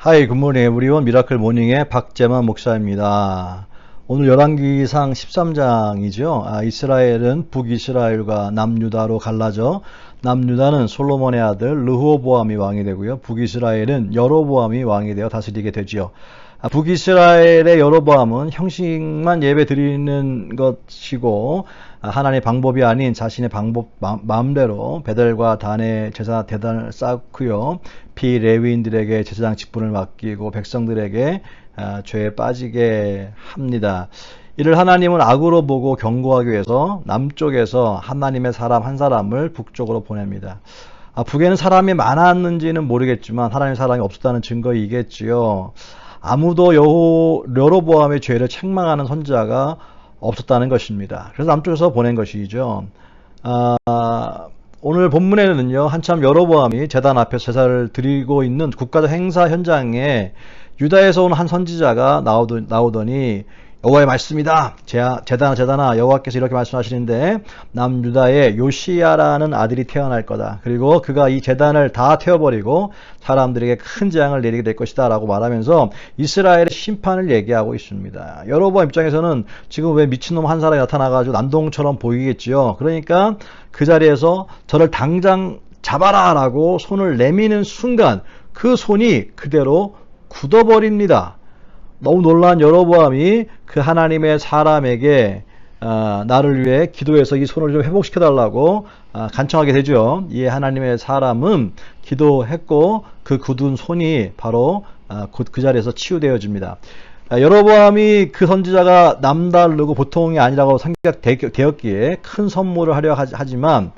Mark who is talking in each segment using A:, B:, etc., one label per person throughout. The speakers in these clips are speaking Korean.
A: Hi, 굿모닝 에브리원 미라클 모닝의 박재만 목사입니다. 오늘 열왕기상 13장이죠. 이스라엘은 북이스라엘과 남유다로 갈라져 남유다는 솔로몬의 아들 르호보암이 왕이 되고요. 북이스라엘은 여로보암이 왕이 되어 다스리게 되지요. 북이스라엘의 여로보암은 형식만 예배 드리는 것이고 하나님의 방법이 아닌 자신의 방법 마음대로 베델과 단의 제사 대단을 쌓고요. 비레위인들에게 제사장 직분을 맡기고 백성들에게 죄에 빠지게 합니다. 이를 하나님은 악으로 보고 경고하기 위해서 남쪽에서 하나님의 사람 한 사람을 북쪽으로 보냅니다. 북에는 사람이 많았는지는 모르겠지만 하나님의 사람이 없었다는 증거이겠지요. 아무도 여로보암의 죄를 책망하는 선지자가 없었다는 것입니다. 그래서 남쪽에서 보낸 것이죠. 오늘 본문에는요, 한참 여로보암이 제단 앞에서 제사를 드리고 있는 국가적 행사 현장에 유다에서 온 한 선지자가 나오더니 여호와의 말씀이다. 제단아 여호와께서 이렇게 말씀하시는데 남유다에 요시야라는 아들이 태어날 거다. 그리고 그가 이 제단을 다 태워버리고 사람들에게 큰 재앙을 내리게 될 것이다 라고 말하면서 이스라엘의 심판을 얘기하고 있습니다. 여로보암 입장에서는 지금 왜 미친놈 한 사람이 나타나가지고 난동처럼 보이겠지요. 그러니까 그 자리에서 저를 당장 잡아라 라고 손을 내미는 순간 그 손이 그대로 굳어버립니다. 너무 놀란 여로보암이 그 하나님의 사람에게 나를 위해 기도해서 이 손을 좀 회복시켜 달라고 간청하게 되죠. 이에 하나님의 사람은 기도했고 그 굳은 손이 바로 곧 그 자리에서 치유되어집니다. 여로보암이 그 선지자가 남다르고 보통이 아니라고 생각되었기에 큰 선물을 하려 하지만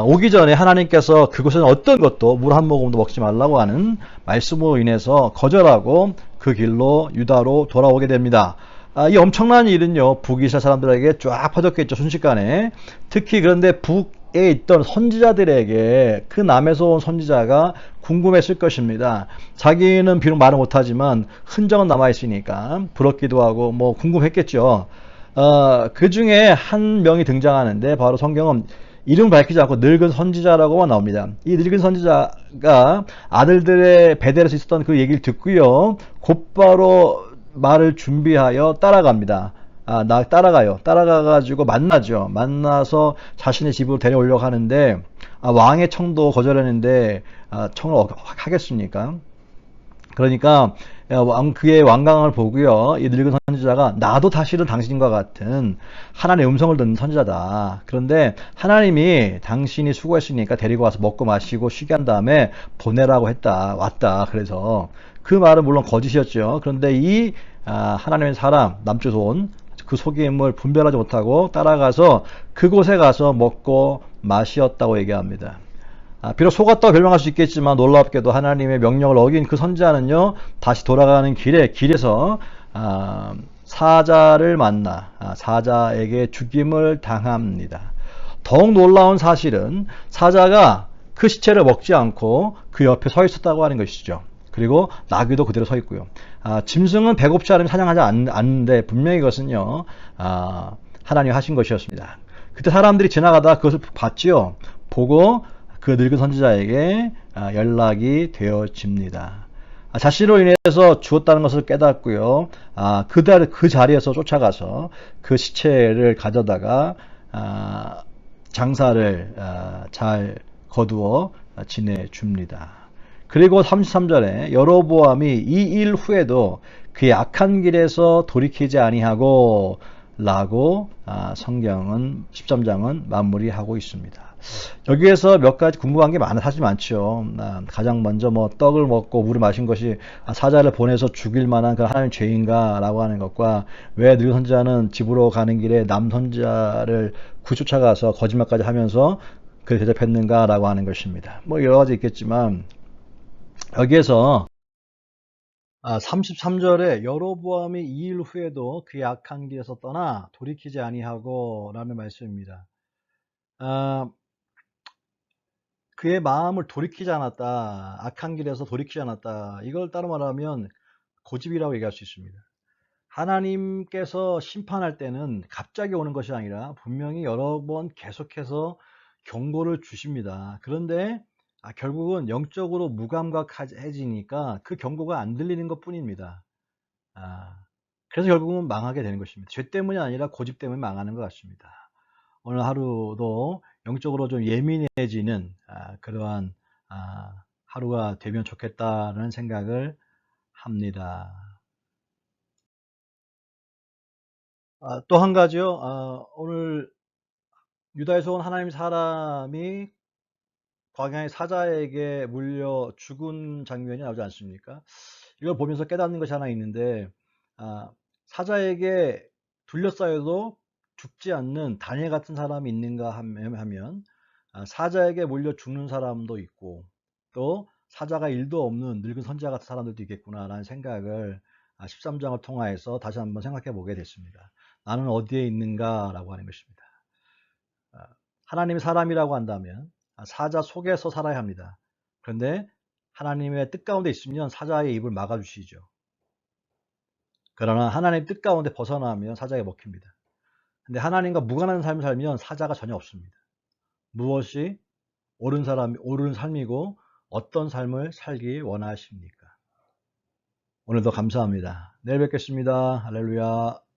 A: 오기 전에 하나님께서 그곳에는 어떤 것도 물 한 모금도 먹지 말라고 하는 말씀으로 인해서 거절하고 그 길로 유다로 돌아오게 됩니다. 이 엄청난 일은요, 북이스라엘 사람들에게 쫙 퍼졌겠죠, 순식간에. 특히 그런데 북에 있던 선지자들에게 그 남에서 온 선지자가 궁금했을 것입니다. 자기는 비록 말을 못하지만 흔적은 남아있으니까 부럽기도 하고 뭐 궁금했겠죠. 그 중에 한 명이 등장하는데 바로 성경은 이름 밝히지 않고 늙은 선지자라고만 나옵니다. 이 늙은 선지자가 아들들의 베델에서 있었던 그 얘기를 듣고요. 곧바로 말을 준비하여 따라갑니다. 따라가요. 따라가가지고 만나죠. 만나서 자신의 집으로 데려오려고 하는데, 왕의 청도 거절했는데, 청을 하겠습니까? 그러니까 그의 완강을 보고요. 이 늙은 선지자가 나도 사실은 당신과 같은 하나님의 음성을 듣는 선지자다. 그런데 하나님이 당신이 수고했으니까 데리고 와서 먹고 마시고 쉬게 한 다음에 보내라고 왔다. 그래서 그 말은 물론 거짓이었죠. 그런데 이 하나님의 사람, 남쪽에서 온 그 속임을 분별하지 못하고 따라가서 그곳에 가서 먹고 마시었다고 얘기합니다. 비록 속았다고 별명할 수 있겠지만 놀랍게도 하나님의 명령을 어긴 그 선지자는요, 다시 돌아가는 길에서 사자를 만나 사자에게 죽임을 당합니다. 더욱 놀라운 사실은 사자가 그 시체를 먹지 않고 그 옆에 서 있었다고 하는 것이죠. 그리고 나귀도 그대로 서 있고요. 짐승은 배고프지 않으면 사냥하지 않는데 분명히 이것은요, 하나님이 하신 것이었습니다. 그때 사람들이 지나가다 그것을 봤지요. 보고 그 늙은 선지자에게 연락이 되어집니다. 자신으로 인해서 죽었다는 것을 깨닫고요. 그 자리에서 쫓아가서 그 시체를 가져다가 장사를 잘 거두어 지내줍니다. 그리고 33절에 여로보암이 이 일 후에도 그의 악한 길에서 돌이키지 아니하고 라고 성경은 13장은 마무리하고 있습니다. 여기에서 몇 가지 궁금한 게 사실 많죠. 가장 먼저 뭐 떡을 먹고 물을 마신 것이 사자를 보내서 죽일 만한 그 하나님의 죄인가 라고 하는 것과 왜 늙은 선지자는 집으로 가는 길에 남 선지자를 쫓아가서 거짓말까지 하면서 그를 대접했는가 라고 하는 것입니다. 뭐 여러 가지 있겠지만 여기에서 33절에 여로보암이 이 일 후에도 그의 악한 길에서 떠나 돌이키지 아니하고 라는 말씀입니다. 그의 마음을 돌이키지 않았다. 악한 길에서 돌이키지 않았다. 이걸 따로 말하면 고집이라고 얘기할 수 있습니다. 하나님께서 심판할 때는 갑자기 오는 것이 아니라 분명히 여러 번 계속해서 경고를 주십니다. 그런데 결국은 영적으로 무감각해지니까 그 경고가 안 들리는 것 뿐입니다. 그래서 결국은 망하게 되는 것입니다. 죄 때문이 아니라 고집 때문에 망하는 것 같습니다. 오늘 하루도 영적으로 좀 예민해지는 그러한 하루가 되면 좋겠다는 생각을 합니다. 또 한 가지요. 오늘 유다에서 온 하나님 사람이 광야의 사자에게 물려 죽은 장면이 나오지 않습니까? 이걸 보면서 깨닫는 것이 하나 있는데, 사자에게 둘러싸여도 죽지 않는 다니엘 같은 사람이 있는가 하면, 사자에게 물려 죽는 사람도 있고, 또 사자가 일도 없는 늙은 선지자 같은 사람들도 있겠구나라는 생각을 13장을 통하여서 다시 한번 생각해 보게 됐습니다. 나는 어디에 있는가라고 하는 것입니다. 하나님이 사람이라고 한다면 사자 속에서 살아야 합니다. 그런데 하나님의 뜻 가운데 있으면 사자의 입을 막아주시죠. 그러나 하나님의 뜻 가운데 벗어나면 사자에 먹힙니다. 근데 하나님과 무관한 삶을 살면 사자가 전혀 없습니다. 무엇이 옳은 삶이고 어떤 삶을 살기 원하십니까? 오늘도 감사합니다. 내일 뵙겠습니다. 할렐루야.